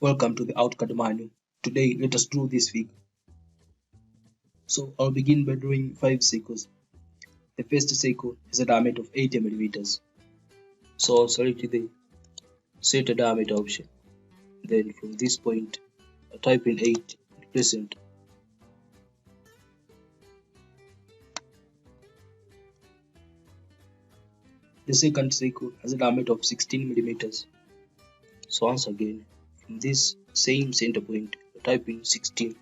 Welcome to the Autocad menu. Today let us draw this figure. So I'll begin by drawing 5 circles. The first circle has a diameter of 80 millimeters. So I'll select the center diameter option. Then from this point I'll type in 8 and press enter. The second circle has a diameter of 16 millimeters. So once again from this same center point I'll type in 16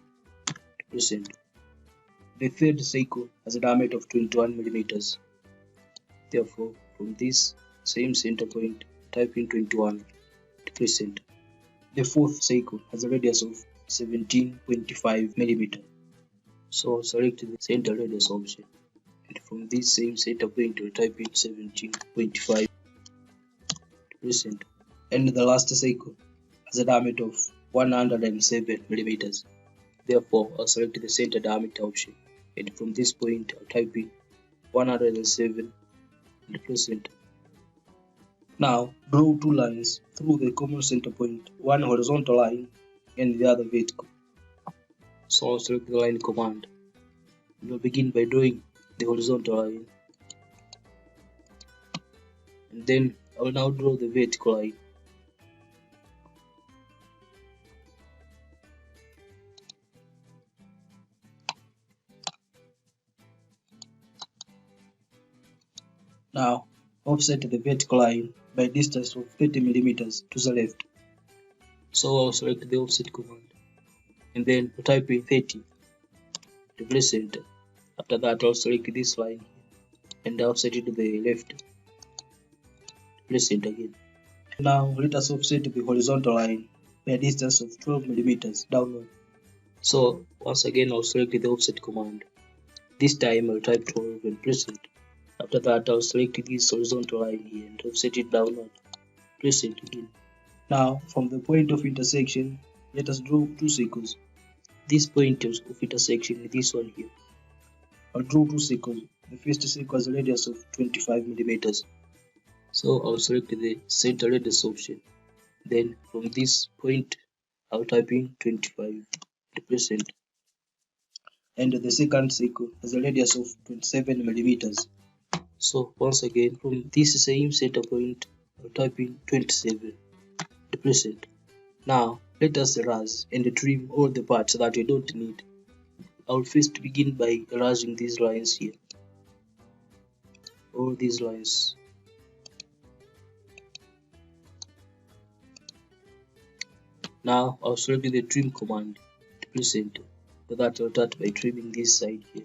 and press enter. The third circle has a diameter of 21 millimeters. Therefore, from this same center point, type in 21 to press enter. The fourth circle has a radius of 17.5 millimeters. So select the center radius option, and from this same center point, we'll type in 17.5 to press enter. And the last circle has a diameter of 107 millimeters. Therefore, I'll select the center diameter option, and from this point, I'll type in 107 and press enter. Now draw two lines through the common center point, one horizontal line and the other vertical. So I'll select the line command. We'll begin by drawing the horizontal line, and then I will now draw the vertical line. Now offset the vertical line by a distance of 30 millimeters to the left. So I'll select the offset command and then type in 30 to press enter. After that, I'll select this line and offset it to the left. Press enter again. Now let us offset the horizontal line by a distance of 12 millimeters downward. So once again, I'll select the offset command. This time I'll type 12 and press enter. After that, I'll select this horizontal line here and offset it downward. Press enter again. Now, from the point of intersection, let us draw two circles. This point of intersection is this one here. I'll draw two circles. The first circle has a radius of 25 millimeters. So I'll select the center radius option. Then from this point, I'll type in 25 to press enter. And the second circle has a radius of 27 millimeters. So once again, from this same center point, I'll type in 27 to press enter. Now let us erase and trim all the parts that we don't need. I'll first begin by erasing these lines here. All these lines. Now I'll select the trim command to press enter. For that, I'll start by trimming this side here.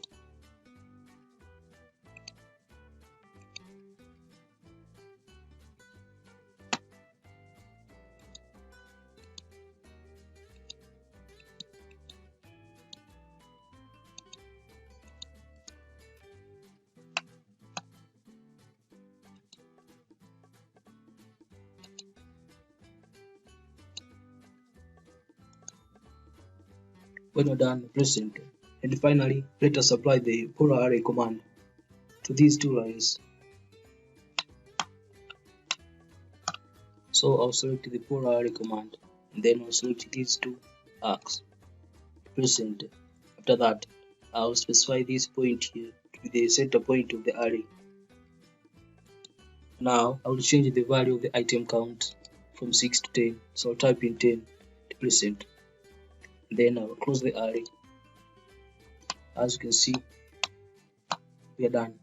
When you're done, press enter. And finally, let us apply the polar array command to these two lines. So I'll select the polar array command, and then I'll select these two arcs. Press enter. After that, I'll specify this point here to be the center point of the array. Now I will change the value of the item count from 6 to 10. So I'll type in 10 to press enter. Then I will close the array. As you can see, we are done.